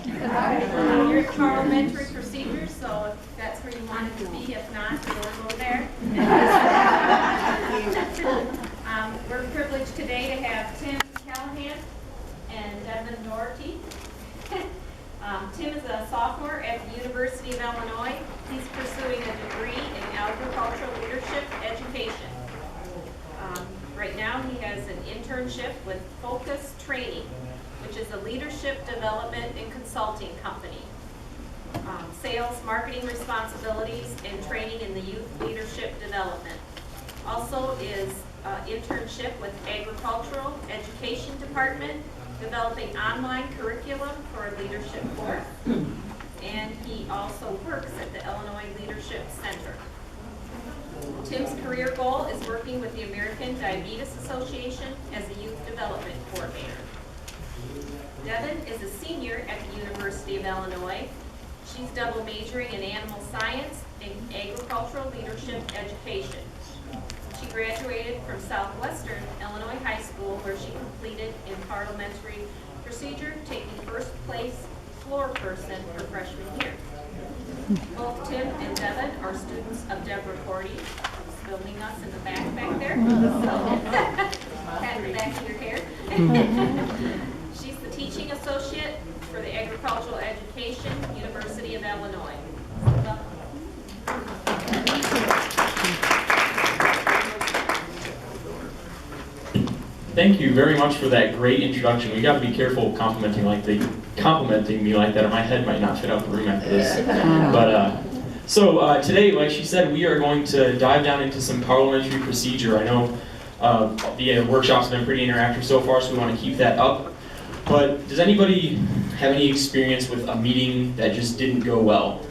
You're at Parliamentary procedures, so if that's where you wanted to be, if not, you'll go there. We're privileged today to have Tim Callahan and Devin Doherty. Tim is a sophomore at the University of Illinois. He's pursuing a degree in agricultural leadership education. Right now he has an internship with Focus Training, which is a leadership development and consulting company. Sales, marketing responsibilities, and training in the youth leadership development. Also is internship with Agricultural Education Department, developing online curriculum for a leadership course. And he also works at the Illinois Leadership Center. Tim's career goal is working with the American Diabetes Association as a youth development coordinator. Devin is a senior at the University of Illinois. She's double majoring in animal science and agricultural leadership education. She graduated from Southwestern Illinois High School, where she completed in parliamentary procedure, taking first place floor person her freshman year. Both Tim and Devin are students of Deborah Cordy, who's filming us in the back there. So, pat the back of your hair. She's the teaching associate for the Agricultural Education, University of Illinois. Thank you very much for that great introduction. We got to be careful complimenting me like that, or my head might not fit out the room after this. But today, like she said, we are going to dive down into some parliamentary procedure. I know the workshop's been pretty interactive so far, so we want to keep that up. But does anybody have any experience with a meeting that just didn't go well?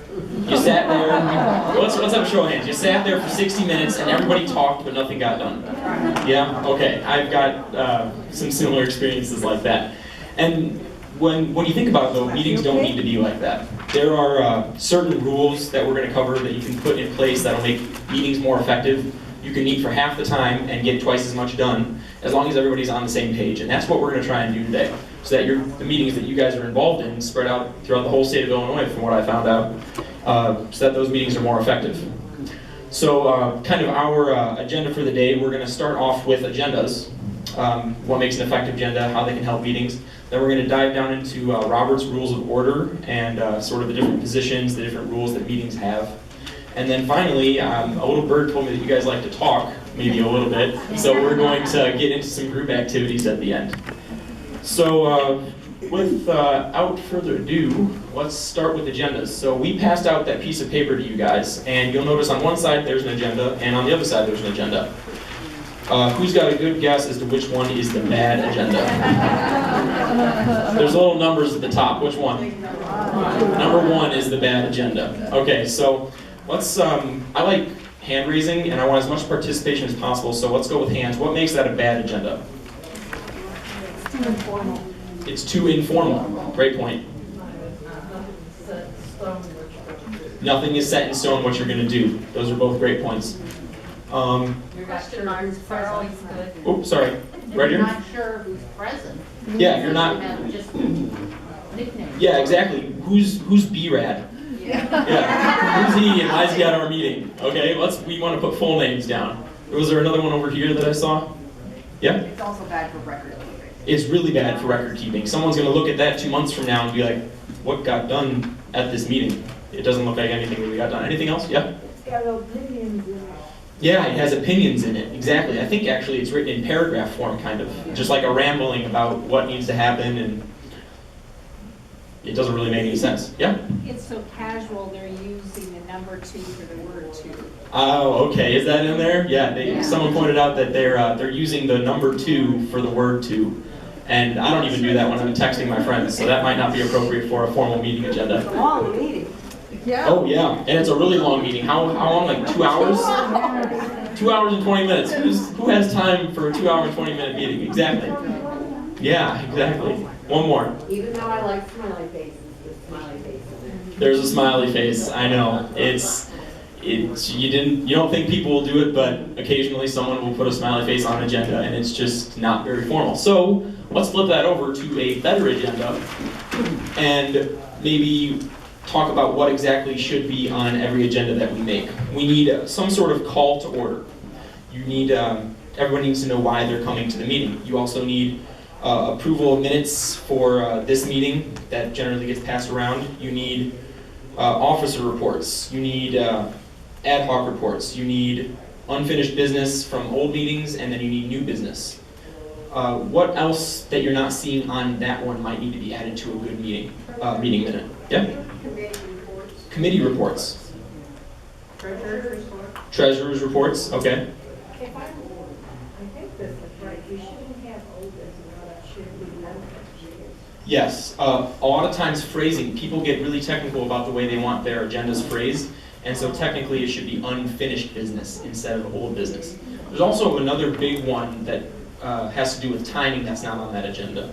You sat there, let's have a show of hands. You sat there for 60 minutes and everybody talked but nothing got done. Yeah? Okay, I've got some similar experiences like that. And when you think about it though, meetings don't need to be like that. There are certain rules that we're going to cover that you can put in place that'll make meetings more effective. You can meet for half the time and get twice as much done as long as everybody's on the same page. And that's what we're going to try and do today, so that the meetings that you guys are involved in spread out throughout the whole state of Illinois, from what I found out, so that those meetings are more effective. So kind of our agenda for the day, we're going to start off with agendas, what makes an effective agenda, how they can help meetings. Then we're going to dive down into Robert's Rules of Order and sort of the different positions, the different rules that meetings have. And then finally, a little bird told me that you guys like to talk, maybe a little bit, so we're going to get into some group activities at the end. So without further ado, let's start with agendas. So we passed out that piece of paper to you guys, and you'll notice on one side there's an agenda, and on the other side there's an agenda. Who's got a good guess as to which one is the bad agenda? There's little numbers at the top. Which one? Number 1 is the bad agenda. Okay, so let's, I like hand raising, and I want as much participation as possible, so let's go with hands. What makes that a bad agenda? It's too informal. It's too informal. Great point. Nothing is set in stone what you're going to do. Those are both great points. Question marks are always good. Oops, sorry. Right here? You're not sure who's present. Yeah, you're not. Just nicknames. Yeah, exactly. Who's B-Rad? Yeah. Who's he and why is he at our meeting? Okay, we want to put full names down. Was there another one over here that I saw? Yeah? It's also bad for record keeping. It's really bad for record keeping. Someone's going to look at that 2 months from now and be like, what got done at this meeting? It doesn't look like anything really got done. Anything else? Yeah? It's got opinions in it. Yeah, it has opinions in it. Exactly. I think actually it's written in paragraph form, kind of. Just like a rambling about what needs to happen, and it doesn't really make any sense. Yeah? It's so casual, they're using the number 2 for the word 2. Oh, okay. Is that in there? Yeah. Someone pointed out that they're using the number 2 for the word 2. And I don't even do that when I'm texting my friends, so that might not be appropriate for a formal meeting agenda. It's a long meeting. Yeah. Oh, yeah. And it's a really long meeting. How long? Like 2 hours? 2 hours and 20 minutes. Who has time for a 2 hour and 20 minute meeting? Exactly. Yeah, exactly. One more. Even though I like smiley faces, there's smiley faces. There's a smiley face. I know. you don't think people will do it, but occasionally someone will put a smiley face on an agenda, and it's just not very formal. So let's flip that over to a better agenda, and maybe talk about what exactly should be on every agenda that we make. We need some sort of call to order. You need everyone needs to know why they're coming to the meeting. You also need approval of minutes for this meeting that generally gets passed around. You need officer reports. You need ad hoc reports. You need unfinished business from old meetings, and then you need new business. What else that you're not seeing on that one might need to be added to a good meeting minute? Yeah? Committee reports. Treasurer's reports, okay. If I think this is right, you shouldn't have old business, it should be unfinished. Yes, a lot of times phrasing, people get really technical about the way they want their agendas phrased, and so technically it should be unfinished business instead of old business. There's also another big one that has to do with timing that's not on that agenda.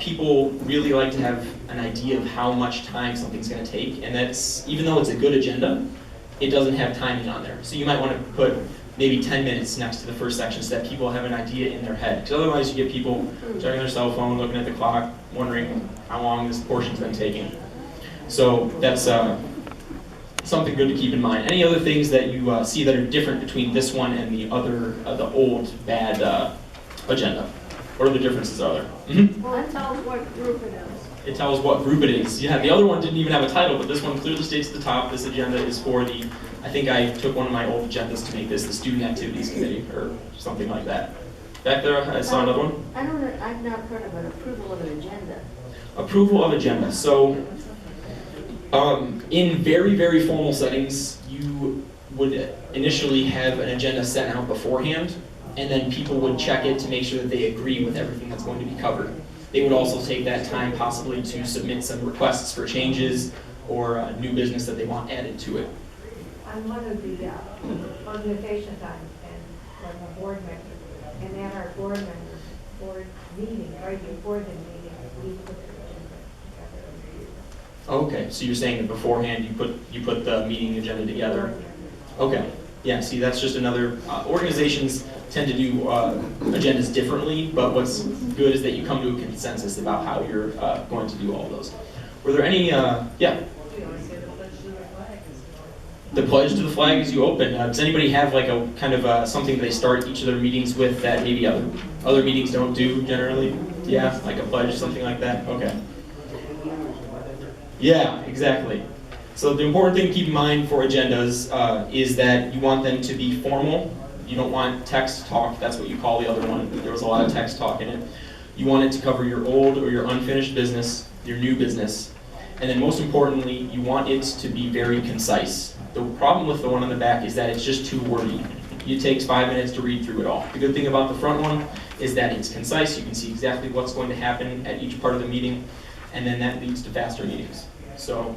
People really like to have an idea of how much time something's going to take, and that's, even though it's a good agenda, it doesn't have timing on there. So you might want to put maybe 10 minutes next to the first section so that people have an idea in their head. Because otherwise you get people checking their cell phone, looking at the clock, wondering how long this portion's been taking. So that's something good to keep in mind. Any other things that you see that are different between this one and the other, the old bad agenda? What are the differences are there? Mm-hmm. Well, tell us what group it is. It tells what group it is. Yeah, the other one didn't even have a title, but this one clearly states at the top, this agenda is for the, I think I took one of my old agendas to make this the Student Activities Committee, or something like that. Back there, I saw another one. I don't know, I've not heard of an approval of an agenda. Approval of agenda. So, in very, very formal settings, you would initially have an agenda sent out beforehand, and then people would check it to make sure that they agree with everything that's going to be covered. They would also take that time possibly to submit some requests for changes or new business that they want added to it. I'm one of the organization times and I'm a board member. And at our board meeting, right before the meeting, we put the agenda together every year. Okay, so you're saying that beforehand you put the meeting agenda together? Okay, yeah, see, that's just another, organizations tend to do agendas differently, but what's good is that you come to a consensus about how you're going to do all those. Were there any, yeah? The pledge to the flag as you open. Does anybody have like a kind of something they start each of their meetings with that maybe other meetings don't do generally? Yeah, like a pledge, something like that? Okay. Yeah, exactly. So the important thing to keep in mind for agendas is that you want them to be formal. You don't want text talk, that's what you call the other one. There was a lot of text talk in it. You want it to cover your old or your unfinished business, your new business, and then most importantly, you want it to be very concise. The problem with the one on the back is that it's just too wordy. It takes 5 minutes to read through it all. The good thing about the front one is that it's concise, you can see exactly what's going to happen at each part of the meeting, and then that leads to faster meetings. So,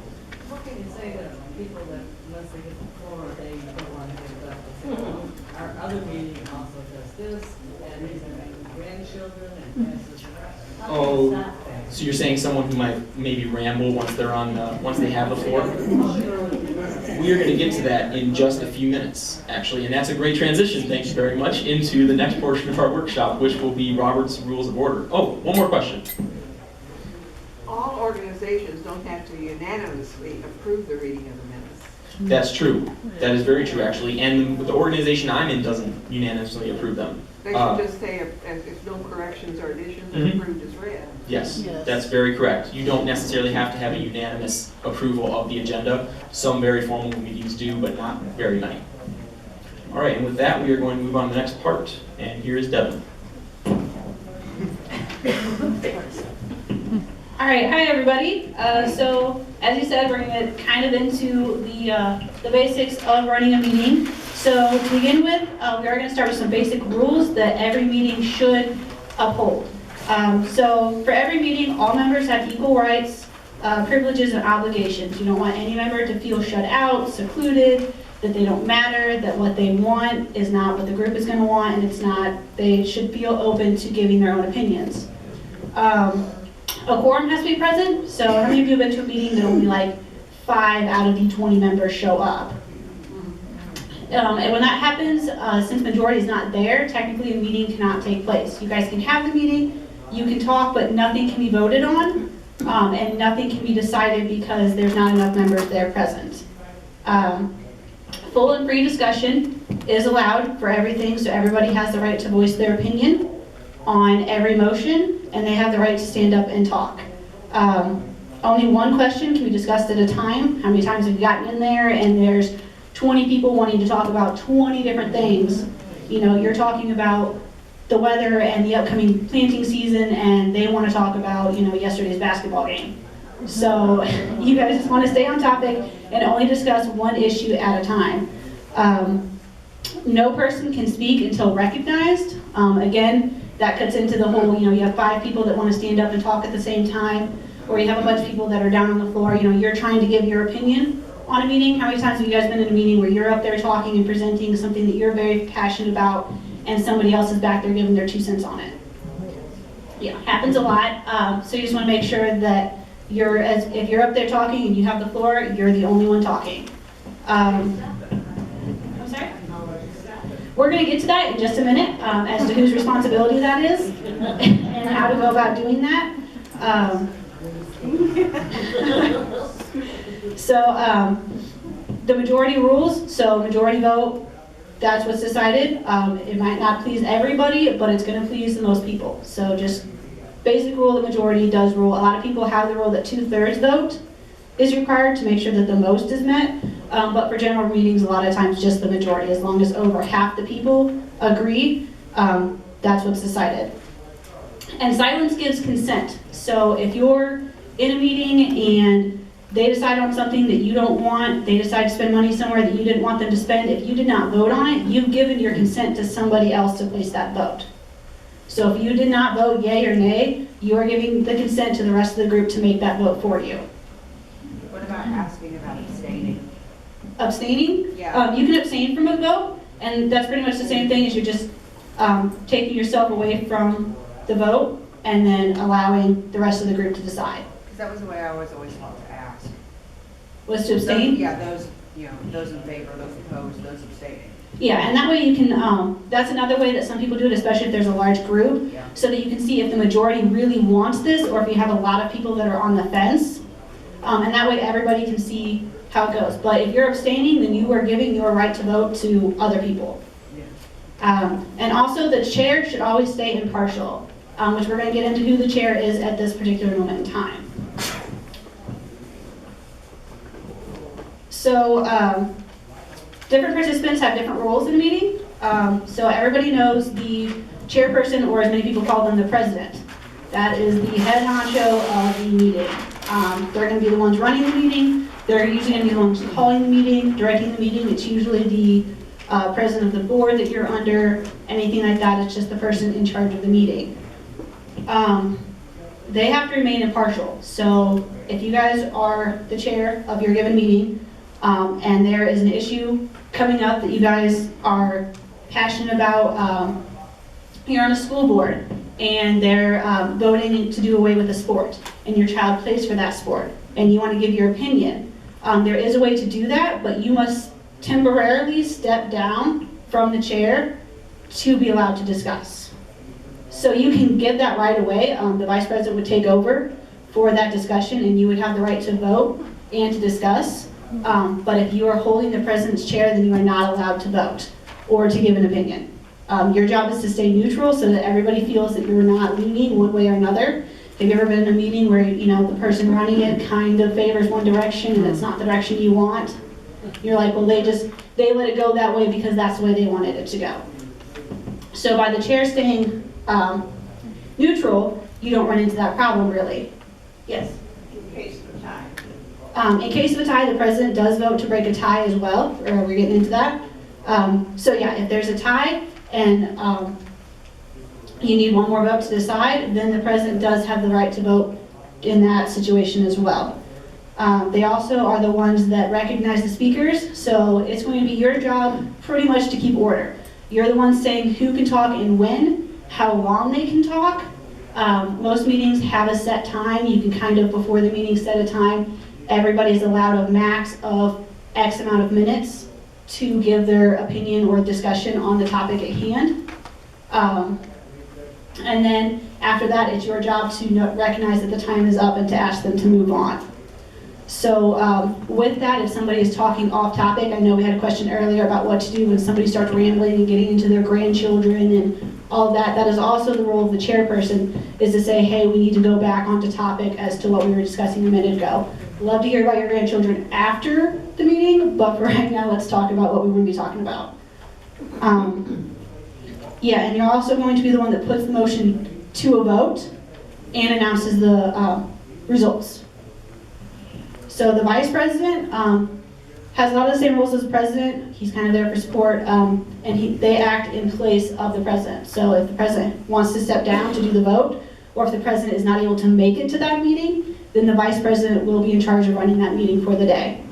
What can you say to people that, once they get the floor, they don't want to give it up? They say, "Oh, our other meeting also does this, and these are my grandchildren, and this is." How can you stop that? so you're saying someone who might maybe ramble once they're on, once they have the floor? We are going to get to that in just a few minutes, actually, and that's a great transition, thank you very much, into the next portion of our workshop, which will be Robert's Rules of Order. Oh, one more question. All organizations don't have to unanimously approve the reading of the minutes. That's true. That is very true, actually, and the organization I'm in doesn't unanimously approve them. They should just say if no corrections or additions are Mhm. approved as read. Yes, that's very correct. You don't necessarily have to have a unanimous approval of the agenda. Some very formal meetings do, but not very many. All right, and with that, we are going to move on to the next part, and here is Devin. All right, hi everybody. So as you said, we're going to get kind of into the basics of running a meeting. So to begin with, we are going to start with some basic rules that every meeting should uphold. So for every meeting, all members have equal rights, privileges, and obligations. You don't want any member to feel shut out, secluded, that they don't matter, that what they want is not what the group is going to want, and it's not, they should feel open to giving their own opinions. A quorum has to be present, so how many of you have been to a meeting that only like 5 out of the 20 members show up? And when that happens, since majority is not there, technically a meeting cannot take place. You guys can have the meeting, you can talk, but nothing can be voted on, and nothing can be decided because there's not enough members there present. Full and free discussion is allowed for everything, so everybody has the right to voice their opinion on every motion, and they have the right to stand up and talk. Only one question can be discussed at a time. How many times have you gotten in there and there's 20 people wanting to talk about 20 different things? You know, you're talking about the weather and the upcoming planting season, and they want to talk about, you know, yesterday's basketball game. So you guys just want to stay on topic and only discuss one issue at a time. No person can speak until recognized. Again, that cuts into the whole, you know, you have 5 people that want to stand up and talk at the same time, or you have a bunch of people that are down on the floor. You know, you're trying to give your opinion on a meeting. How many times have you guys been in a meeting where you're up there talking and presenting something that you're very passionate about, and somebody else is back there giving their 2 cents on it? Yeah, happens a lot. So you just want to make sure that if you're up there talking and you have the floor, you're the only one talking. I'm sorry? We're going to get to that in just a minute, as to whose responsibility that is and how to go about doing that. The majority rules, so majority vote, that's what's decided. It might not please everybody, but it's going to please the most people. So just basic rule, the majority does rule. A lot of people have the rule that 2/3 vote is required to make sure that the most is met. But for general meetings, a lot of times just the majority. As long as over half the people agree, that's what's decided. And silence gives consent. So if you're in a meeting and they decide on something that you don't want, they decide to spend money somewhere that you didn't want them to spend, if you did not vote on it, you've given your consent to somebody else to place that vote. So if you did not vote yay or nay, you are giving the consent to the rest of the group to make that vote for you. What about asking about abstaining? Abstaining? Yeah. You can abstain from a vote, and that's pretty much the same thing as you're just taking yourself away from the vote and then allowing the rest of the group to decide. Because that was the way I was always taught to ask. Was to abstain? Yeah, those, you know, those in favor, those opposed, those abstaining. Yeah, and that way you can, that's another way that some people do it, especially if there's a large group, Yeah. so that you can see if the majority really wants this or if you have a lot of people that are on the fence. And that way everybody can see how it goes. But if you're abstaining, then you are giving your right to vote to other people. And also the chair should always stay impartial, which we're going to get into who the chair is at this particular moment in time. So different participants have different roles in a meeting. So everybody knows the chairperson, or as many people call them, the president. That is the head honcho of the meeting. They're going to be the ones running the meeting. They're usually going to be the ones calling the meeting, directing the meeting. It's usually the president of the board that you're under, anything like that. It's just the person in charge of the meeting. They have to remain impartial. So if you guys are the chair of your given meeting, and there is an issue coming up that you guys are passionate about, you're on a school board and they're voting to do away with a sport and your child plays for that sport and you want to give your opinion. There is a way to do that, but you must temporarily step down from the chair to be allowed to discuss. So you can give that right away. The vice president would take over for that discussion and you would have the right to vote and to discuss. But if you are holding the president's chair, then you are not allowed to vote or to give an opinion. Your job is to stay neutral so that everybody feels that you're not leaning one way or another. Have you ever been in a meeting where, you know, the person running it kind of favors one direction and it's not the direction you want? You're like, well, they let it go that way because that's the way they wanted it to go. So by the chair staying neutral, you don't run into that problem really. Yes? In case of a tie. In case of a tie, the president does vote to break a tie as well, or we're getting into that. So yeah, if there's a tie and you need one more vote to decide, then the president does have the right to vote in that situation as well. They also are the ones that recognize the speakers, so it's going to be your job pretty much to keep order. You're the ones saying who can talk and when, how long they can talk. Most meetings have a set time. You can kind of, before the meeting, set a time. Everybody's allowed a max of X amount of minutes to give their opinion or discussion on the topic at hand. And then after that, it's your job to recognize that the time is up and to ask them to move on. So with that, if somebody is talking off topic, I know we had a question earlier about what to do when somebody starts rambling and getting into their grandchildren and all that. That is also the role of the chairperson, is to say, hey, we need to go back onto topic as to what we were discussing a minute ago. Love to hear about your grandchildren after the meeting, but for right now, let's talk about what we want to be talking about. Yeah, and you're also going to be the one that puts the motion to a vote and announces the results. So the vice president has a lot of the same rules as the president. He's kind of there for support, and they act in place of the president. So if the president wants to step down to do the vote, or if the president is not able to make it to that meeting, then the vice president will be in charge of running that meeting for the day.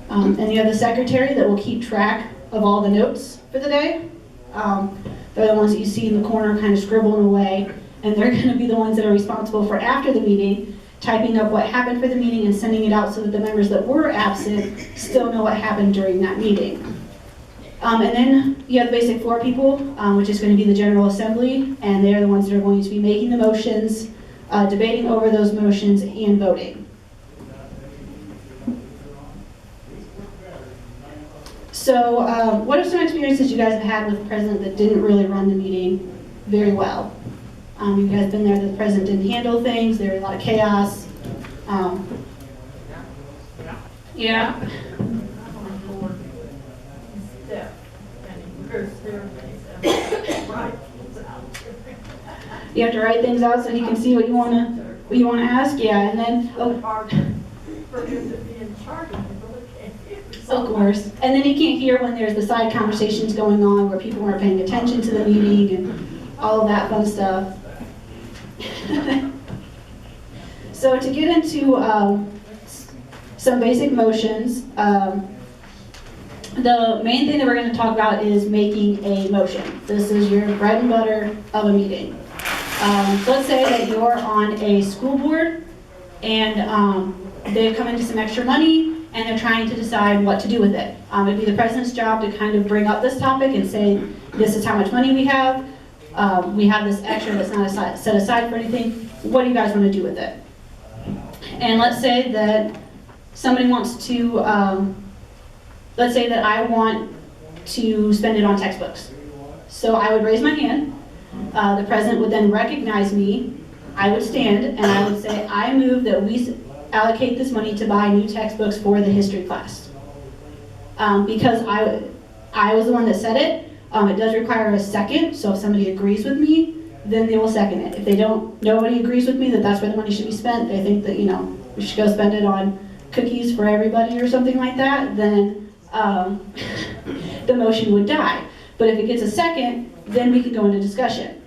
And you have the secretary that will keep track of all the notes for the day. They're the ones that you see in the corner kind of scribbling away, and they're going to be the ones that are responsible for after the meeting, typing up what happened for the meeting and sending it out so that the members that were absent still know what happened during that meeting. And then you have the basic floor people, which is going to be the General Assembly, and they're the ones that are going to be making the motions, debating over those motions, and voting. So what are some experiences you guys have had with the president that didn't really run the meeting very well? You guys been there that the president didn't handle things, there was a lot of chaos. Yeah. You have to write things out so he can see what you wanna ask, yeah, and then of course. And then he can't hear when there's the side conversations going on where people aren't paying attention to the meeting and all of that fun stuff. So to get into some basic motions, the main thing that we're going to talk about is making a motion. This is your bread and butter of a meeting. Let's say that you're on a school board and they've come into some extra money and they're trying to decide what to do with it. It'd be the president's job to kind of bring up this topic and say, this is how much money we have. We have this extra that's not set aside for anything. What do you guys want to do with it? And let's say that somebody wants to, let's say that I want to spend it on textbooks. So I would raise my hand. The president would then recognize me. I would stand and I would say, I move that we allocate this money to buy new textbooks for the history class. Because I was the one that said it. It does require a second, so if somebody agrees with me, then they will second it. If they don't, nobody agrees with me that that's where the money should be spent, they think that, we should go spend it on cookies for everybody or something like that, then the motion would die. But if it gets a second, then we can go into discussion.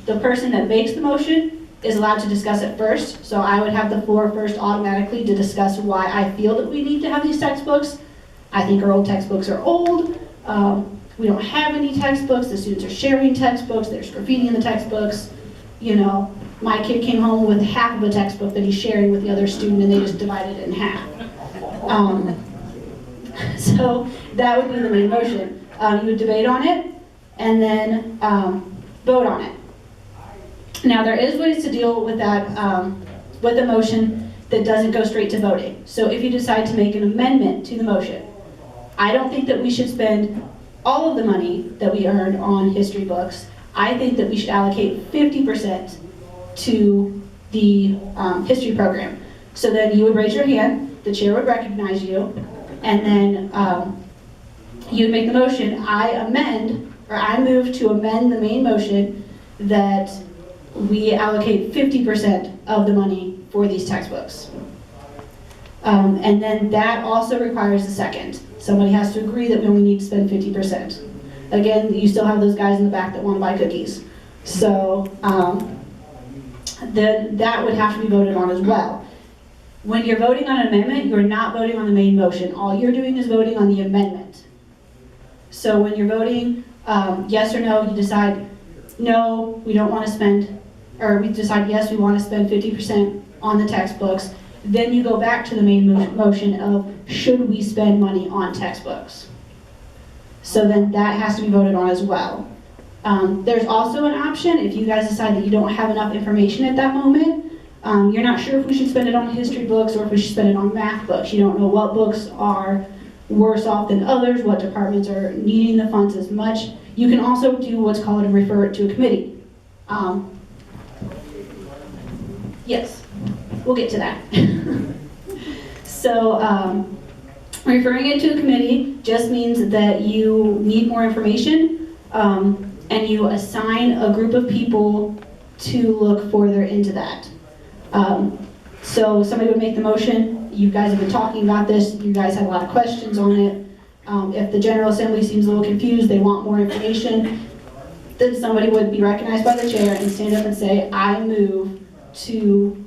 The person that makes the motion is allowed to discuss it first, so I would have the floor first automatically to discuss why I feel that we need to have these textbooks. I think our old textbooks are old. We don't have any textbooks. The students are sharing textbooks. There's graffiti in the textbooks. My kid came home with half of a textbook that he's sharing with the other student, and they just divided it in half. So that would be the main motion. You would debate on it, and then vote on it. Now, there is ways to deal with that, with a motion that doesn't go straight to voting. So if you decide to make an amendment to the motion, I don't think that we should spend all of the money that we earned on history books. I think that we should allocate 50% to the history program. So then you would raise your hand, the chair would recognize you, and then you would make the motion. I move to amend the main motion that we allocate 50% of the money for these textbooks. And then that also requires a second. Somebody has to agree that we only need to spend 50%. Again, you still have those guys in the back that want to buy cookies. So then that would have to be voted on as well. When you're voting on an amendment, you're not voting on the main motion. All you're doing is voting on the amendment. So when you're voting yes or no, you decide no, we don't want to spend, or we decide yes, we want to spend 50% on the textbooks. Then you go back to the main motion of should we spend money on textbooks. So then that has to be voted on as well. There's also an option, if you guys decide that you don't have enough information at that moment, you're not sure if we should spend it on history books or if we should spend it on math books. You don't know what books are worse off than others, what departments are needing the funds as much. You can also do what's called a refer it to a committee. Yes, we'll get to that. So referring it to a committee just means that you need more information and you assign a group of people to look further into that. So somebody would make the motion, you guys have been talking about this, you guys have a lot of questions on it. If the General Assembly seems a little confused, they want more information, then somebody would be recognized by the chair and stand up and say, I move to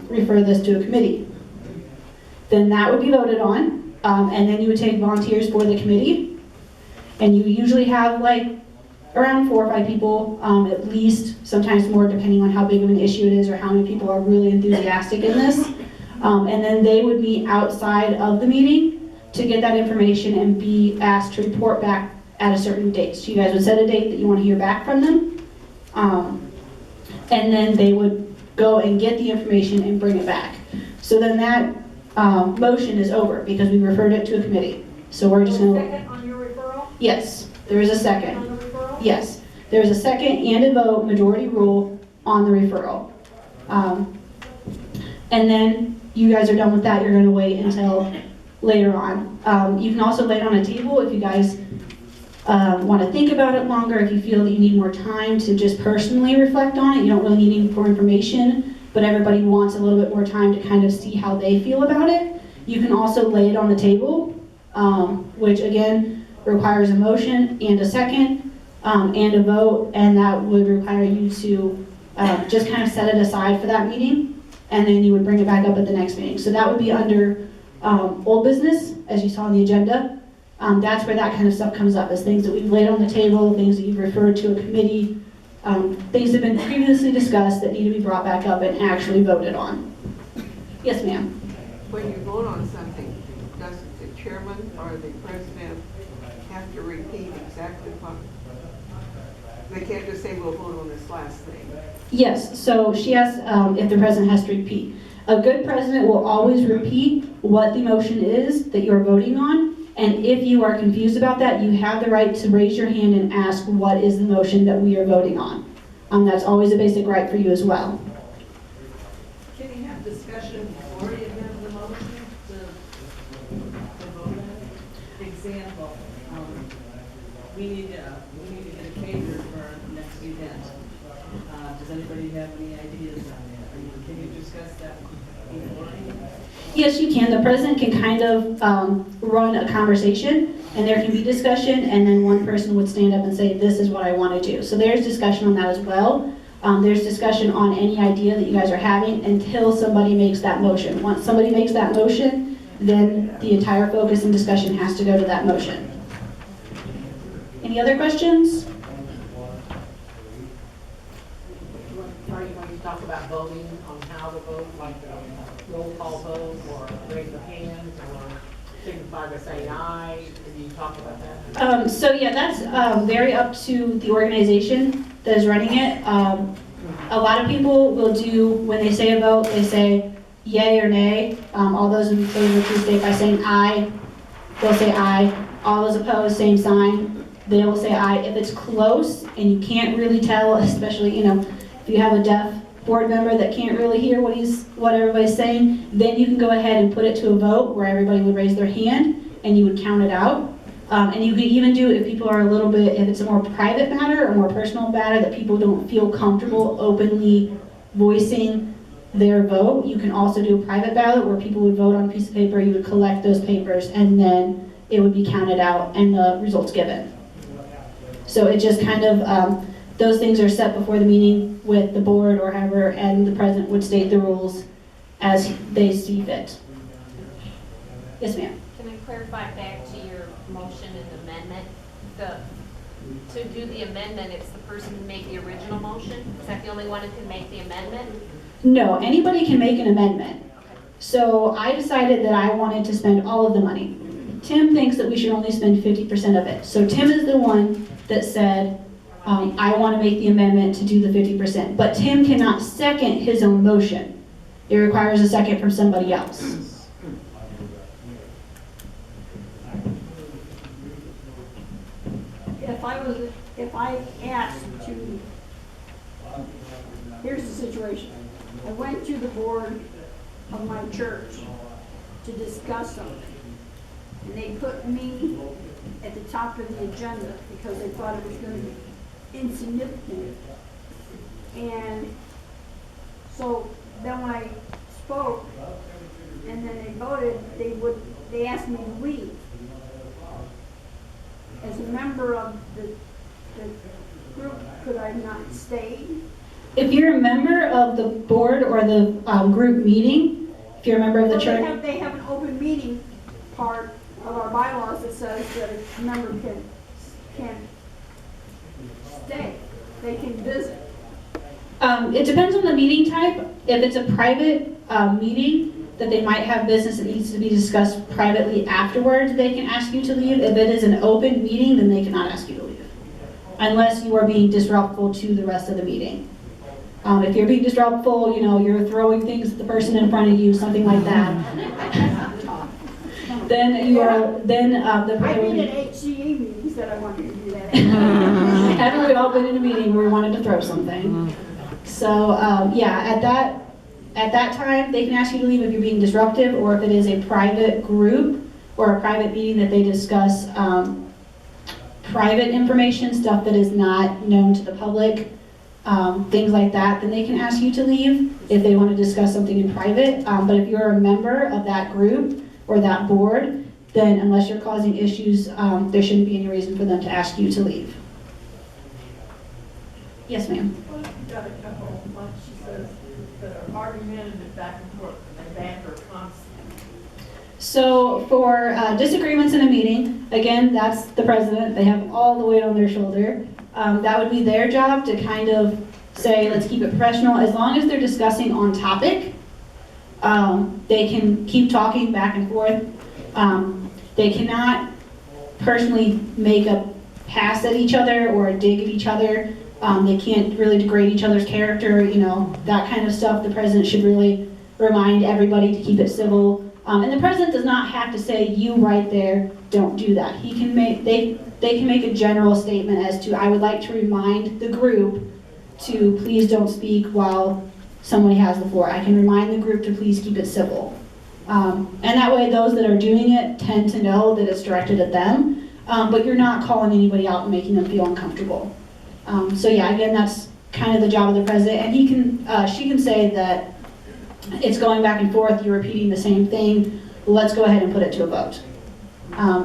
refer this to a committee. Then that would be voted on, and then you would take volunteers for the committee, and you usually have like around 4 or 5 people, at least, sometimes more depending on how big of an issue it is or how many people are really enthusiastic in this. And then they would meet outside of the meeting to get that information and be asked to report back at a certain date. So you guys would set a date that you want to hear back from them. And then they would go and get the information and bring it back. So then that motion is over because we referred it to a committee. So we're just going to... Second on your referral? Yes, there is a second. On the referral? Yes, there is a second and a vote, majority rule, on the referral. And then you guys are done with that, you're going to wait until later on. You can also lay it on a table if you guys want to think about it longer, if you feel that you need more time to just personally reflect on it. You don't really need any more information, but everybody wants a little bit more time to kind of see how they feel about it. You can also lay it on the table, which again requires a motion and a second and a vote, and that would require you to just kind of set it aside for that meeting, and then you would bring it back up at the next meeting. So that would be under old business, as you saw on the agenda. That's where that kind of stuff comes up, is things that we've laid on the table, things that you've referred to a committee, things that have been previously discussed that need to be brought back up and actually voted on. Yes, ma'am. When you vote on something, does the chairman or the president have to repeat exactly what? They can't just say, we'll vote on this last thing. Yes, so she asks if the president has to repeat. A good president will always repeat what the motion is that you're voting on, and if you are confused about that, you have the right to raise your hand and ask what is the motion that we are voting on. That's always a basic right for you as well. Can you have discussion before you have the motion to vote on it? Example, we need to get a caterer for our next event. Does anybody have any ideas on that? Can you discuss that in writing? Yes, you can. The president can kind of run a conversation, and there can be discussion, and then one person would stand up and say, this is what I want to do. So there's discussion on that as well. There's discussion on any idea that you guys are having until somebody makes that motion. Once somebody makes that motion, then the entire focus and discussion has to go to that motion. Any other questions? Are you going to talk about voting on how to vote, like roll call vote or raise of hands or signify by saying aye? Can you talk about that? So yeah, that's very up to the organization that is running it. A lot of people will do, when they say a vote, they say yay or nay. All those in favor, please state by saying aye. They'll say aye. All those opposed, same sign. They will say aye. If it's close and you can't really tell, especially, if you have a deaf board member that can't really hear what everybody's saying, then you can go ahead and put it to a vote where everybody would raise their hand and you would count it out. And you could even do, if people are if it's a more private matter or more personal matter that people don't feel comfortable openly voicing their vote, you can also do a private ballot where people would vote on a piece of paper, you would collect those papers, and then it would be counted out and the results given. So it just kind of, those things are set before the meeting with the board or however, and the president would state the rules as they see fit. Yes, ma'am. Can I clarify back to your motion and amendment? To do the amendment, it's the person who made the original motion? Is that the only one who can make the amendment? No, anybody can make an amendment. So I decided that I wanted to spend all of the money. Tim thinks that we should only spend 50% of it. So Tim is the one that said, I want to make the amendment to do the 50%. But Tim cannot second his own motion. It requires a second from somebody else. If I asked to, here's the situation. I went to the board of my church to discuss something. And they put me at the top of the agenda because they thought it was going to be insignificant. And so then when I spoke and then they voted, they asked me to leave. As a member of the group, could I not stay? If you're a member of the board or the group meeting, if you're a member of the Well, church. they have an open meeting part of our bylaws that says that a member can stay. They can visit. It depends on the meeting type. If it's a private meeting that they might have business that needs to be discussed privately afterwards, they can ask you to leave. If it is an open meeting, then they cannot ask you to leave, unless you are being disruptful to the rest of the meeting. If you're being disruptful, you're throwing things at the person in front of you, something like that, then you are, then the I've been priority. at HCE meetings that I wanted to do that. Haven't we all been in a meeting where we wanted to throw something? So, yeah, at that time, they can ask you to leave if you're being disruptive, or if it is a private group or a private meeting that they discuss private information, stuff that is not known to the public, things like that, then they can ask you to leave if they want to discuss something in private. But if you're a member of that group or that board, then unless you're causing issues, there shouldn't be any reason for them to ask you to leave. Yes, ma'am. Got a couple of ones, she says, that are argumentative back and forth, and they banter constantly. So for disagreements in a meeting, again, that's the president. They have all the weight on their shoulder. That would be their job to kind of say, let's keep it professional. As long as they're discussing on topic, they can keep talking back and forth. They cannot personally make a pass at each other or dig at each other. They can't really degrade each other's character, that kind of stuff. The president should really remind everybody to keep it civil. And the president does not have to say, you right there, don't do that. He can make, they can make a general statement as to, I would like to remind the group to please don't speak while somebody has the floor. I can remind the group to please keep it civil. And that way those that are doing it tend to know that it's directed at them, but you're not calling anybody out and making them feel uncomfortable. So yeah, again, that's kind of the job of the president, and she can say that it's going back and forth, you're repeating the same thing, let's go ahead and put it to a vote.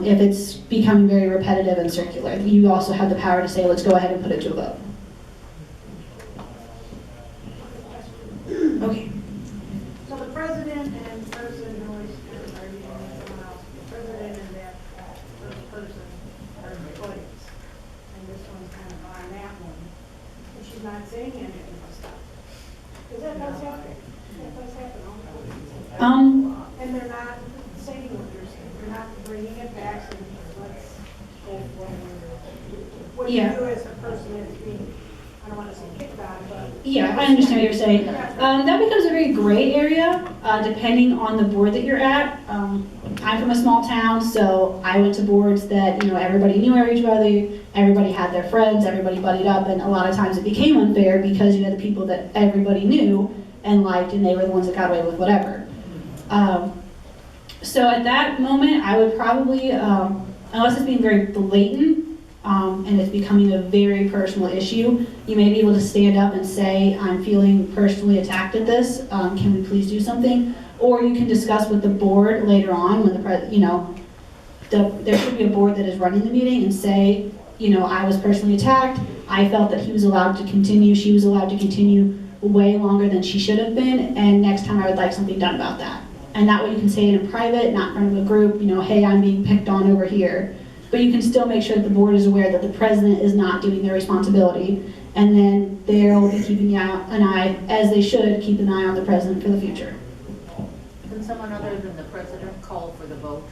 If it's becoming very repetitive and circular, you also have the power to say, let's go ahead and put it to a vote. Okay. So the president and the person who is arguing with someone else, the president and that first person are employees. And this one's kind of on that one. And she's not saying any of this stuff. Because that does happen. That does happen all the time. And they're not saying what they're saying. They're not bringing it back and let's go forward. What do you Yeah. do as a person that's being, I don't want to say kicked out, but. Yeah, I understand what you're saying. That becomes a very gray area, depending on the board that you're at. I'm from a small town, so I went to boards that, everybody knew each other, everybody had their friends, everybody buddied up, and a lot of times it became unfair because you had the people that everybody knew and liked, and they were the ones that got away with whatever. So at that moment, I would probably, unless it's being very blatant, and it's becoming a very personal issue, you may be able to stand up and say, I'm feeling personally attacked at this, can we please do something? Or you can discuss with the board later on when there should be a board that is running the meeting and say, I was personally attacked, I felt that he was allowed to continue, she was allowed to continue way longer than she should have been, and next time I would like something done about that. And that way you can say it in private, not in front of a group, hey, I'm being picked on over here. But you can still make sure that the board is aware that the president is not doing their responsibility, and then they'll be keeping an eye, as they should, keep an eye on the president for the future. Can someone other than the president call for the vote?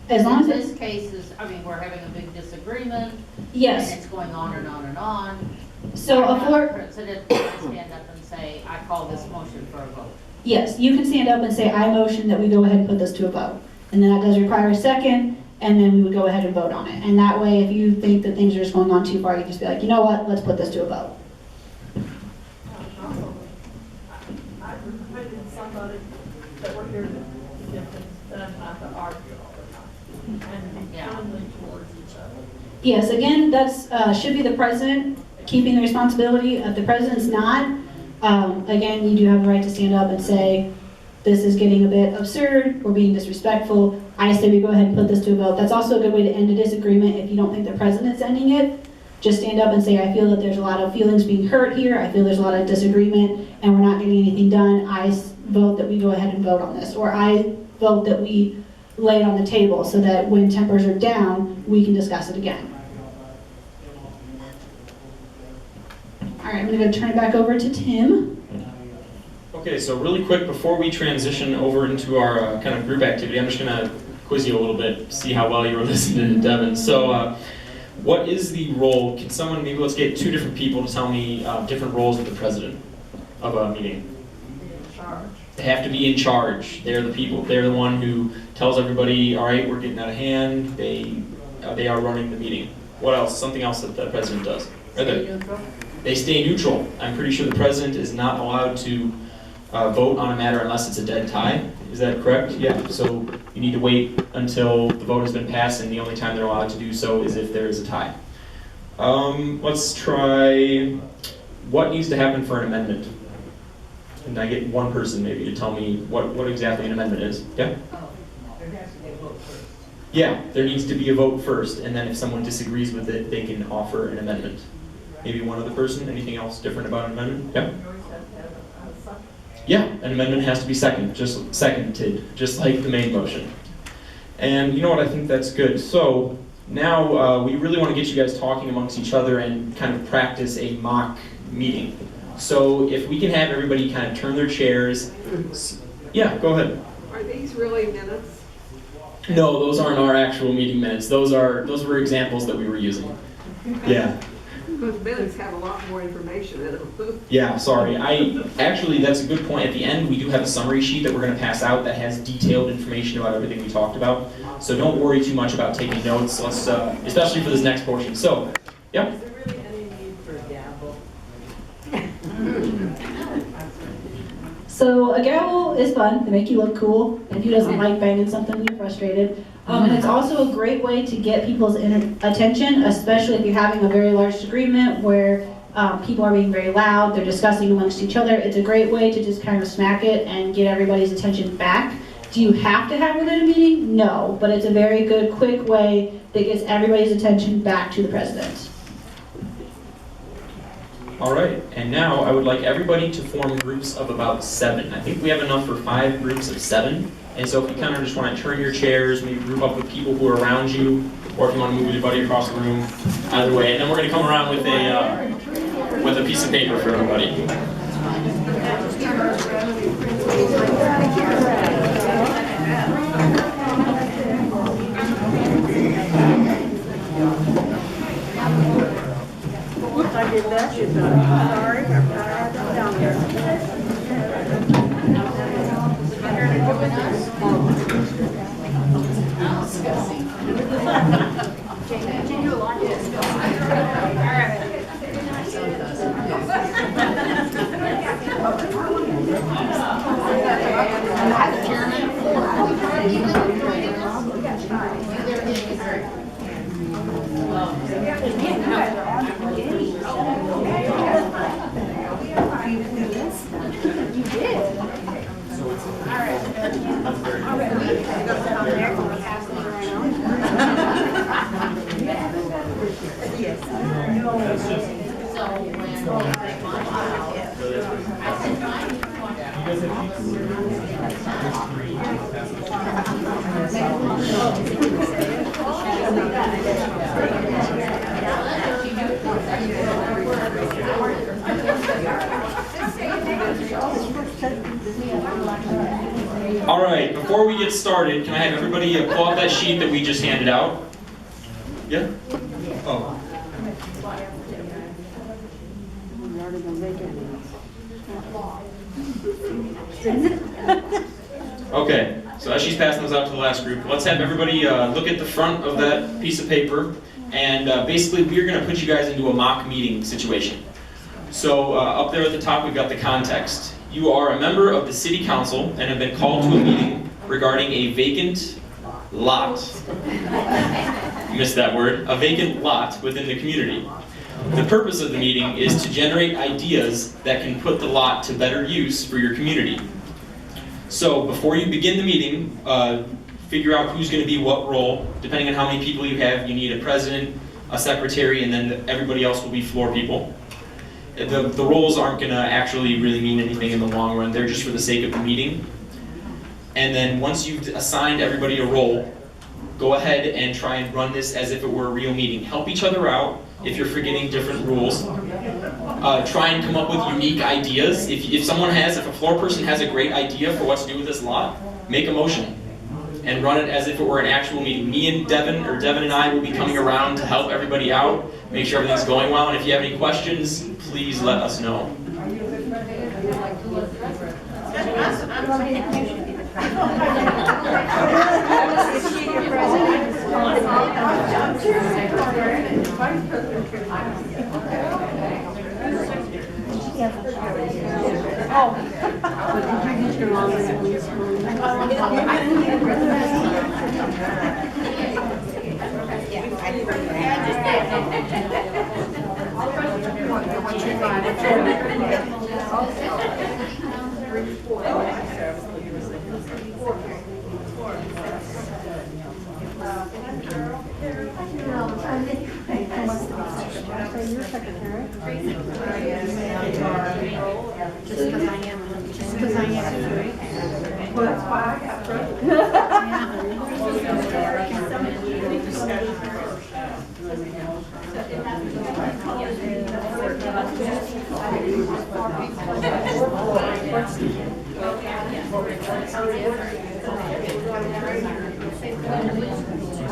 As long as In it's, this case is, I mean, we're having a big disagreement. yes. And it's going on and on and on. So a floor, President, I stand up and say, I call this motion for a vote. yes, you can stand up and say, I motion that we go ahead and put this to a vote. And then that does require a second, and then we would go ahead and vote on it. And that way, if you think that things are just going on too far, you just be like, you know what, let's put this to a vote. I reminded somebody that we're here to get things done, not to argue all the time, and be friendly towards each other. Yes, again, that's, should be the president keeping the responsibility. If the president's not, again, you do have the right to stand up and say, this is getting a bit absurd, we're being disrespectful. I say we go ahead and put this to a vote. That's also a good way to end a disagreement if you don't think the president's ending it. Just stand up and say, I feel that there's a lot of feelings being hurt here, I feel there's a lot of disagreement, and we're not getting anything done. I vote that we go ahead and vote on this. Or I vote that we lay it on the table so that when tempers are down, we can discuss it again. All right, I'm gonna go turn it back over to Tim. Okay, so really quick, before we transition over into our kind of group activity, I'm just gonna quiz you a little bit, see how well you were listening to Devin. So what is the role, can someone, maybe let's get two different people to tell me different roles of the president of a meeting. They have to be in charge. They're the people, they're the one who tells everybody, all right, we're getting out of hand, they are running the meeting. What else? Something else that the president does. Right there. Stay neutral. They stay neutral. I'm pretty sure the president is not allowed to vote on a matter unless it's a dead tie. Is that correct? Yeah. So you need to wait until the vote has been passed, and the only time they're allowed to do so is if there is a tie. Let's try, what needs to happen for an amendment? And I get one person maybe to tell me what exactly an amendment is. Yeah? There has to be a vote first. Yeah, there needs to be a vote first, and then if someone disagrees with it, they can offer an amendment. Maybe one other person. Anything else different about an amendment? Yeah? Yeah, an amendment has to be seconded, just like the main motion. And you know what, I think that's good. So now we really want to get you guys talking amongst each other and kind of practice a mock meeting. So if we can have everybody kind of turn their chairs. Yeah, go ahead. Are these really minutes? No, those aren't our actual meeting minutes. Those were examples that we were using. Yeah. Those minutes have a lot more information in them. Yeah, sorry. Actually, that's a good point. At the end, we do have a summary sheet that we're going to pass out that has detailed information about everything we talked about. So don't worry too much about taking notes, let's, especially for this next portion. So, yep. Is there really any need for a gavel? So a gavel is fun to make you look cool. And who doesn't like banging something when you're frustrated? And it's also a great way to get people's attention, especially if you're having a very large disagreement where people are being very loud, they're discussing amongst each other. It's a great way to just kind of smack it and get everybody's attention back. Do you have to have it in a meeting? No, but it's a very good, quick way that gets everybody's attention back to the president. All right, and now I would like everybody to form groups of about 7. I think we have enough for 5 groups of 7. And so if you kind of just want to turn your chairs, maybe group up with people who are around you, or if you want to move with your buddy across the room, either way. And then we're going to come around with a piece of paper for everybody. I did that, you know. Sorry, I had that down there. All right, before we get started, can I have everybody pull out that sheet that we just handed out? Yeah? Oh. Okay, so as she's passing those out to the last group, let's have everybody look at the front of that piece of paper, and basically we're going to put you guys into a mock meeting situation. So up there at the top we've got the context. You are a member of the City Council and have been called to a meeting regarding a vacant lot. You missed that word. A vacant lot within the community. The purpose of the meeting is to generate ideas that can put the lot to better use for your community. So before you begin the meeting, figure out who's going to be what role. Depending on how many people you have, you need a president, a secretary, and then everybody else will be floor people. The roles aren't going to actually really mean anything in the long run. They're just for the sake of the meeting. And then once you've assigned everybody a role, go ahead and try and run this as if it were a real meeting. Help each other out if you're forgetting different rules. Try and come up with unique ideas. If a floor person has a great idea for what to do with this lot, make a motion and run it as if it were an actual meeting. Me and Devin and I will be coming around to help everybody out, make sure everything's going well, and if you have any questions, please let us know.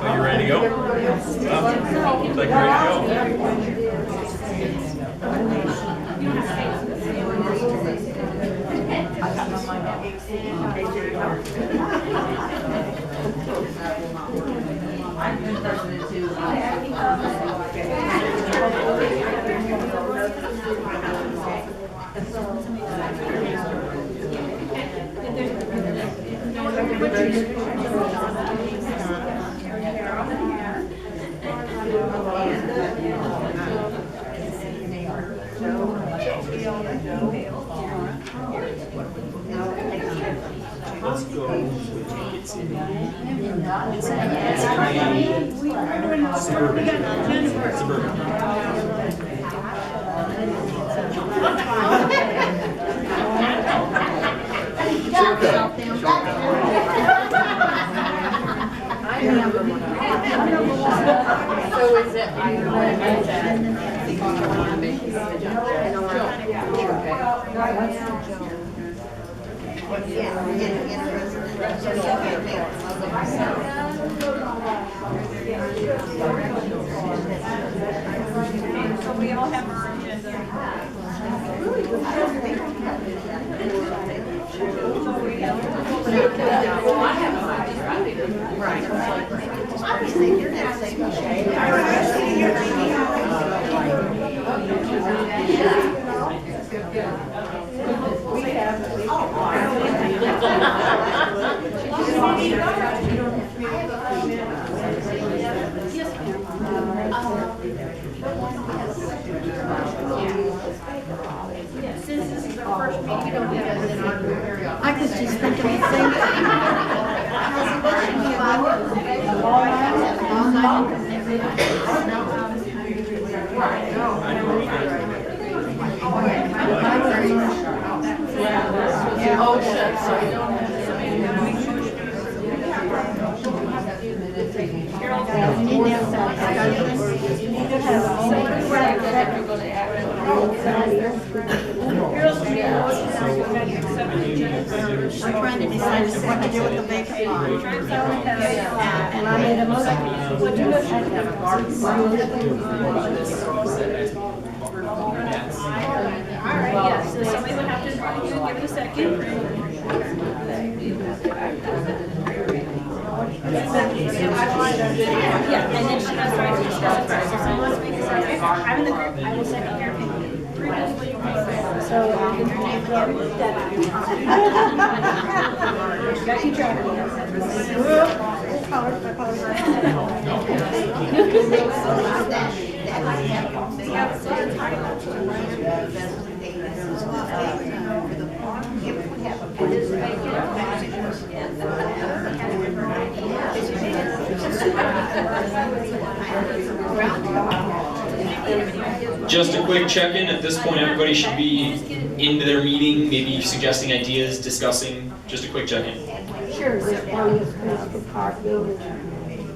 Are you ready to go? Looks like you're ready to go. Let's go. So is it? So we all have our agenda. Since this is our first meeting, we don't have this in our group very often. I was just thinking the same Oh, shit, so we don't have Carol's gonna be the motion, so we're gonna accept the agenda. I'm trying to decide what to do with the vacant lot. And I made a motion. All right, yeah, so somebody would have to give it a second. Yeah, and then she has right to discuss it first. If someone wants to make a second, I'm in the group, I will second your opinion. So, gotta keep track of Just a quick check-in. At this point, everybody should be into their meeting, maybe suggesting ideas, discussing. Just a quick check-in. Sure, this one is the park building.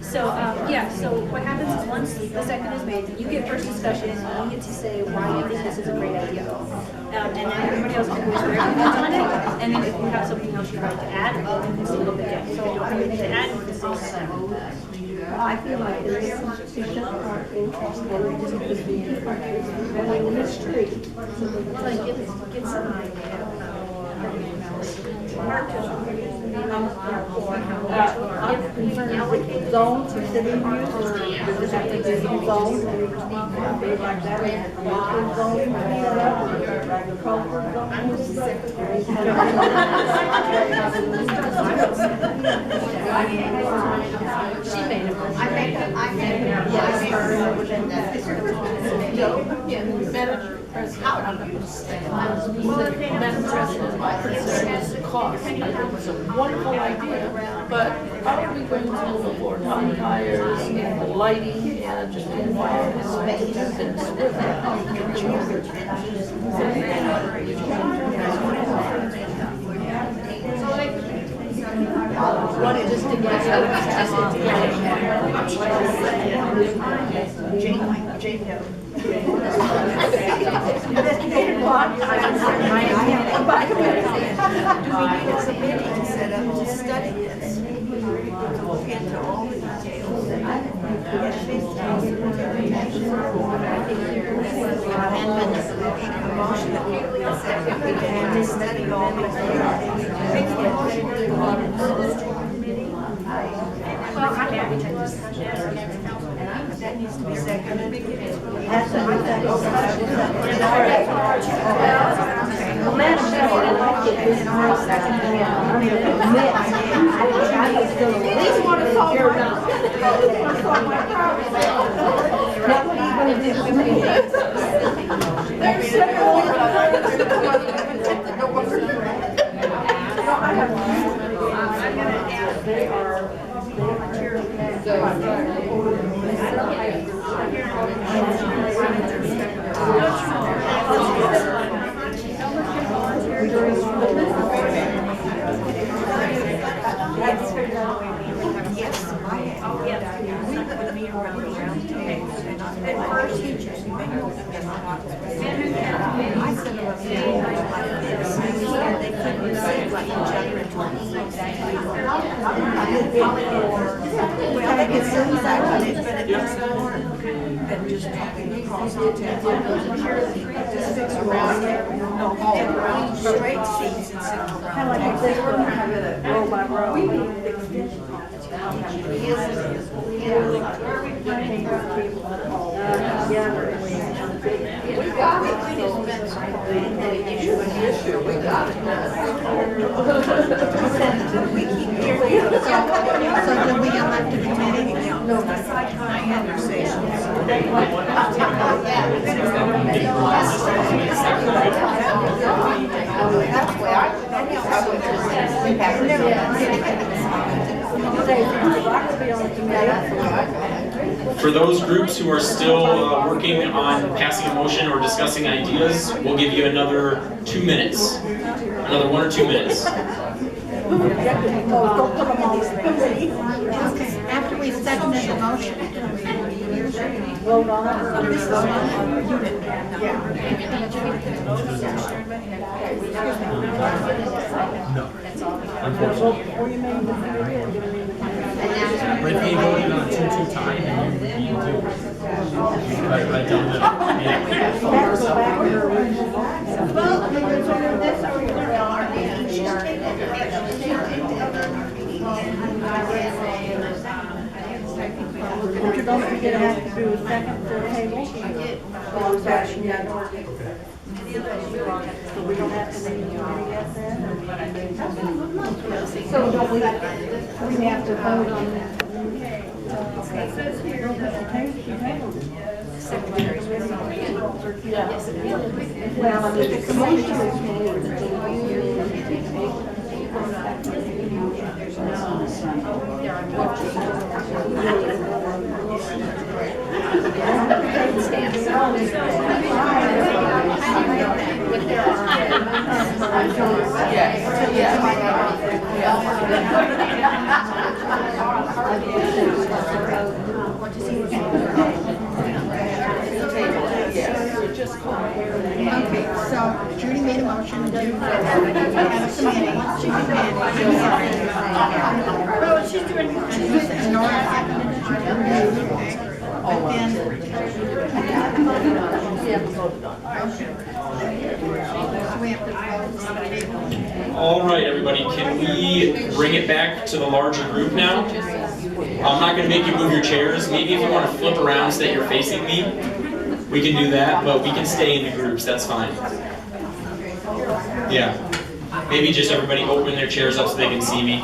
So, yeah, so what happens is once the second is made, you get first discussion, and you get to say why you think this is a great idea. And then everybody else can voice their opinions on it, and then if you have something else you'd like to add, you can say it again. So if you have anything to add, you can say something. I feel like there is sufficient parking, and it just needs to be parking in the street. So like get some idea. Zones for city use, or does it have to be zones, and things like that, walking zones, agricultural zones? She made it. I made it. Madam President, my concern is the cost. I think it's a wonderful idea, but how are we going to afford bonfires and the lighting and just the environment space and What it just Well, I'm happy to discuss it. That needs to be seconded. They are And just talking across the around straight seats and sit around. They were kind of row by row. we got it. We got it. We keep hearing. So then we elect a committee. No, that's like my conversations. That's why For those groups who are still working on passing a motion or discussing ideas, we'll give you another 2 minutes. Another 1 or 2 minutes. After we seconded the motion. Vote on it. But if you voted on a 2-2 tie, then you do. Right down the But you're going to have to do a second for a table? So we don't have to name anybody yet then? So don't we have to vote on that? It says here secretary's well, I mean, the commission Okay, so Judy made a motion to have a committee. Well, she's doing, Nora seconded it. But then, we have to vote. All right, everybody, can we bring it back to the larger group now? I'm not going to make you move your chairs. Maybe if you want to flip around so that you're facing me, we can do that, but we can stay in the groups, that's fine. Yeah. Maybe just everybody open their chairs up so they can see me.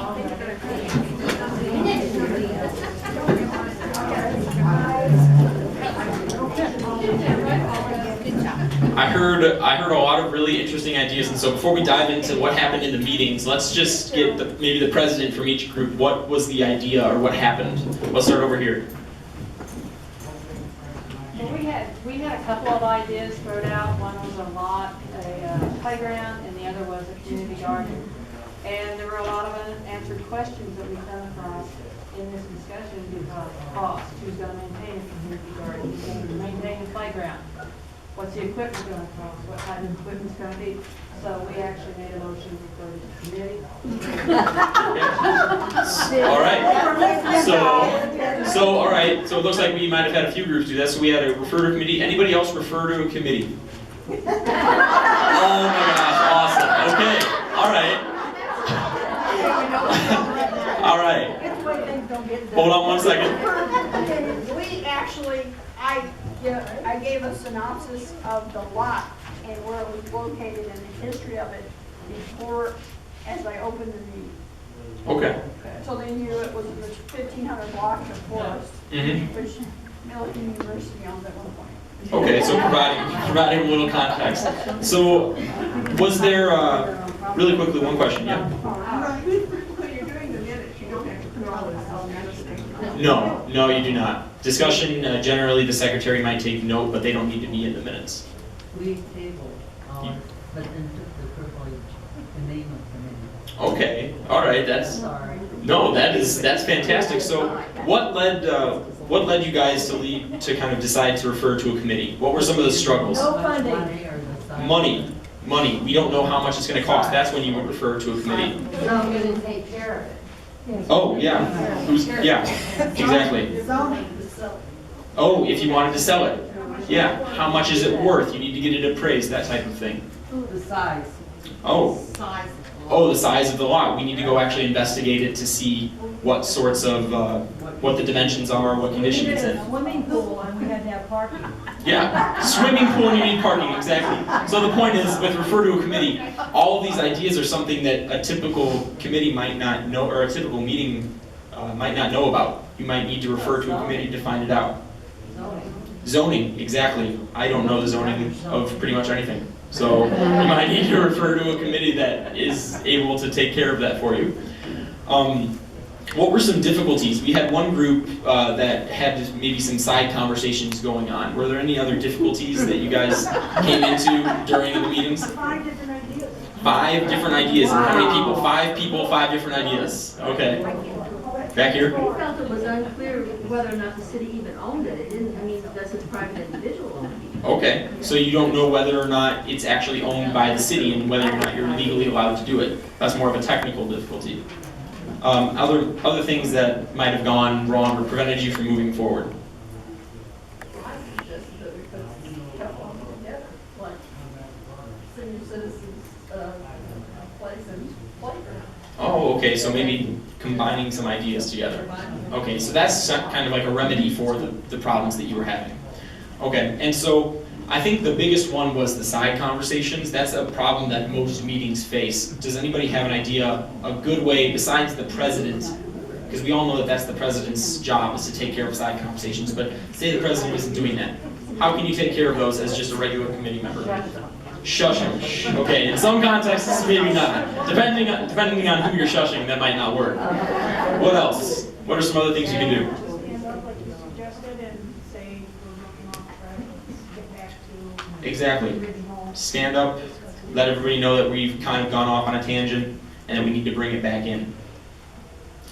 I heard a lot of really interesting ideas, and so before we dive into what happened in the meetings, let's just get maybe the president from each group. What was the idea or what happened? Let's start over here. Well, we had a couple of ideas thrown out. One was a playground, and the other was a community garden. And there were a lot of unanswered questions that we come across in this discussion because of cost. Who's going to maintain a community garden? Who's going to maintain the playground? What's the equipment going to cost? What kind of equipment's going to be? So we actually made a motion to refer to the committee. All right. So it looks like we might have had a few groups do that. So we had a refer to committee. Anybody else refer to a committee? Oh my gosh, awesome. Okay. All right. Hold on 1 second. We actually, I gave a synopsis of the lot and where it was located and the history of it before, as I opened the meeting. Okay. So they knew it was the 1,500 block of forest, which Millikan University owned at one point. Okay, so providing a little context. So, was there, really quickly, one question, yeah? When you're doing the minutes, you don't have to put all this on minutes. No, you do not. Discussion, generally the secretary might take note, but they don't need to be in the minutes. We tabled, but then took the privilege, the name of the minute. Okay, all right, Sorry. that's fantastic. So, what led you guys to kind of decide to refer to a committee? What were some of the struggles? No funding. Money. We don't know how much it's going to cost. That's when you would refer to a committee. So we didn't take care of it. Oh, yeah. Exactly. Oh, if you wanted to sell it. Yeah. How much is it worth? You need to get it appraised, that type of thing. The size. Oh. Size. Oh, the size of the lot. We need to go actually investigate it to see what sorts of, what the dimensions are, what condition it's in. Swimming pool and we had to have parking. Yeah, swimming pool and you need parking, exactly. So the point is, with refer to a committee, all of these ideas are something that a typical committee might not know, or a typical meeting might not know about. You might need to refer to a committee to find it out. Zoning, exactly. I don't know the zoning of pretty much anything. So you might need to refer to a committee that is able to take care of that for you. What were some difficulties? We had one group that had maybe some side conversations going on. Were there any other difficulties that you guys came into during the meetings? 5 different ideas. 5 different ideas. And how many people? 5 people, 5 different ideas. Okay. Back here? He felt it was unclear whether or not the city even owned it. It didn't, I mean, that's a private individual owned it. Okay, so you don't know whether or not it's actually owned by the city and whether or not you're legally allowed to do it. That's more of a technical difficulty. Other things that might have gone wrong or prevented you from moving forward. I suggested that we put a couple of them together, like senior citizens, place and playground. Oh, okay, so maybe combining some ideas together. Okay, so that's kind of like a remedy for the problems that you were having. Okay, and so I think the biggest one was the side conversations. That's a problem that most meetings face. Does anybody have an idea, a good way, besides the president, because we all know that that's the president's job, is to take care of side conversations, but say the president isn't doing that. How can you take care of those as just a regular committee member? Shushing. Okay, in some contexts, maybe not. Depending on who you're shushing, that might not work. What else? What are some other things you can do? Stand up like you suggested and say, we're looking off track, let's get back to Exactly. the original. Stand up, let everybody know that we've kind of gone off on a tangent and that we need to bring it back in.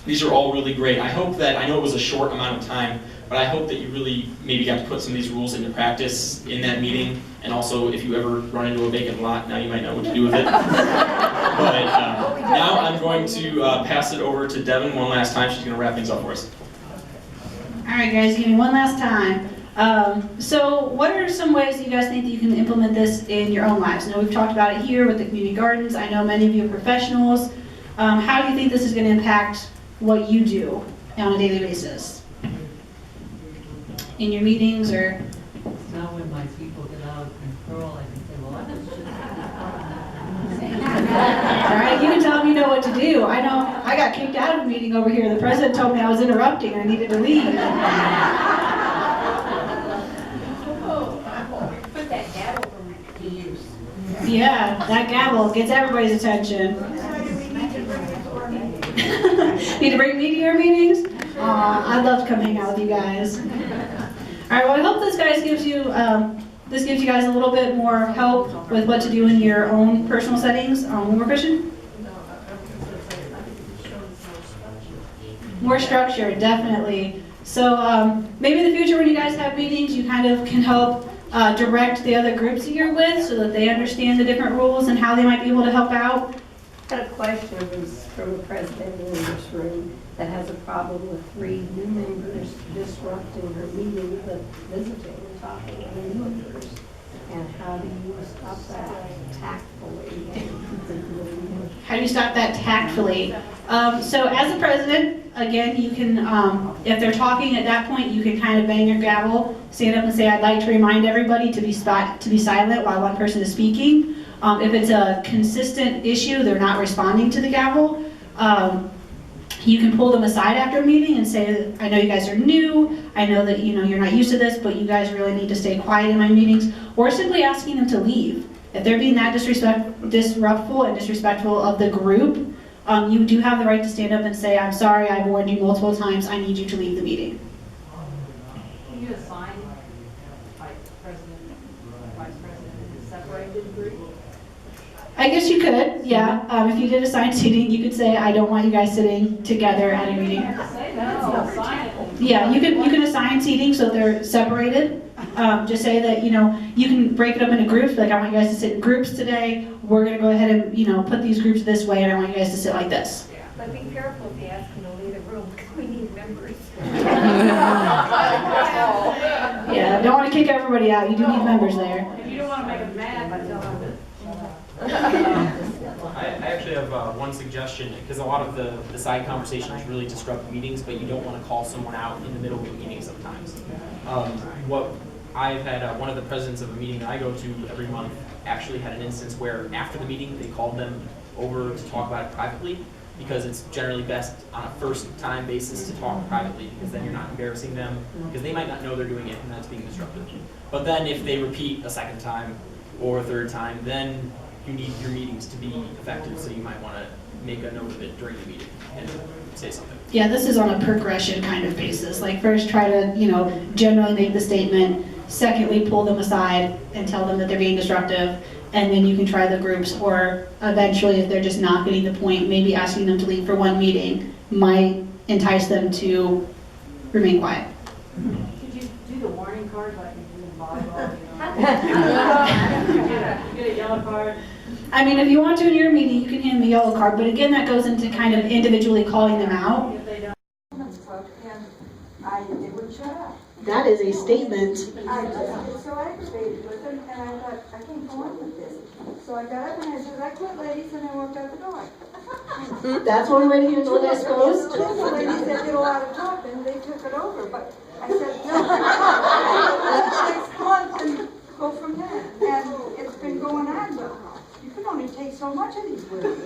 These are all really great. I hope that, I know it was a short amount of time, but I hope that you really maybe got to put some of these rules into practice in that meeting. And also, if you ever run into a vacant lot, now you might know what to do with it. But now I'm going to pass it over to Devin one last time. She's going to wrap things up for us. All right, guys, give me one last time. So what are some ways you guys think that you can implement this in your own lives? I know we've talked about it here with the community gardens. I know many of you are professionals. How do you think this is going to impact what you do on a daily basis? In your meetings or? Now when my people get out of control, I can say, well, I just All right, you can tell them you know what to do. I know I got kicked out of a meeting over here. The president told me I was interrupting and I needed to leave. Put that gavel to use. Yeah, that gavel gets everybody's attention. Need to bring me to your meetings? I'd love to come hang out with you guys. All right, well, I hope this gives you guys a little bit more help with what to do in your own personal settings. One more question? More structure, definitely. So maybe in the future when you guys have meetings, you kind of can help direct the other groups that you're with so that they understand the different rules and how they might be able to help out. I had a question from the president in this room that has a problem with 3 new members disrupting her meeting, but visiting and talking to the new members. And how do you stop that tactfully? How do you stop that tactfully? So as a president, again, you can, if they're talking at that point, you can kind of bang your gavel, stand up and say, I'd like to remind everybody to be silent while one person is speaking. If it's a consistent issue, they're not responding to the gavel, you can pull them aside after a meeting and say, I know you guys are new, I know that you're not used to this, but you guys really need to stay quiet in my meetings, or simply asking them to leave. If they're being that disruptful and disrespectful of the group, you do have the right to stand up and say, I'm sorry, I've warned you multiple times, I need you to leave the meeting. Can you assign, like, president, vice president, in a separated group? I guess you could, yeah. If you did assigned seating, you could say, I don't want you guys sitting together at a meeting. Say no, assign it. Yeah, you can assign seating so they're separated. Just say that, you can break it up into groups, like I want you guys to sit in groups today. We're gonna go ahead and, put these groups this way and I want you guys to sit like this. But be careful if you ask them to leave the room, because we need members. Yeah, don't want to kick everybody out. You do need members there. If you don't want to make them mad, but tell them I actually have one suggestion, because a lot of the side conversations really disrupt meetings, but you don't want to call someone out in the middle of a meeting sometimes. What I've had, one of the presidents of a meeting that I go to every month actually had an instance where after the meeting, they called them over to talk about it privately, because it's generally best on a first-time basis to talk privately, because then you're not embarrassing them, because they might not know they're doing it and that's being disruptive. But then if they repeat a second time or a third time, then you need your meetings to be effective, so you might want to make a note of it during the meeting and say something. Yeah, this is on a progression kind of basis. Like first try to, generally make the statement. Secondly, pull them aside and tell them that they're being disruptive. And then you can try the groups, or eventually if they're just not getting the point, maybe asking them to leave for one meeting might entice them to remain quiet. Could you do the warning card like you do in volleyball, you get a yellow card? I mean, if you want to in your meeting, you can hand the yellow card, but again, that goes into kind of individually calling them out. If they don't. They wouldn't shut up. That is a statement. I just get so aggravated with them, and I thought, I can't go on with this. So I got up and I said, I quit, ladies, and I walked out the door. That's one way to handle it, I suppose. The ladies that did a lot of talking, they took it over, but I said, no. 6 months and go from there. And it's been going on, but you can only take so much of these women.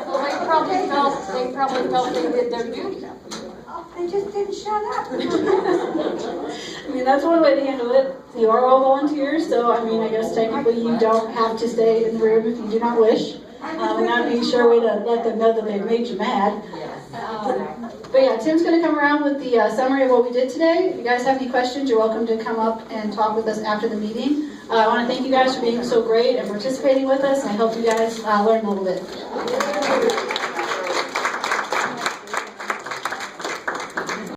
Well, they probably felt they did their duty. They just didn't shut up. I mean, that's one way to handle it. You are all volunteers, so I mean, I guess technically you don't have to stay in the room if you do not wish. And that'd be a sure way to let them know that they've made you mad. But yeah, Tim's going to come around with the summary of what we did today. If you guys have any questions, you're welcome to come up and talk with us after the meeting. I want to thank you guys for being so great and participating with us. I hope you guys learned a little bit.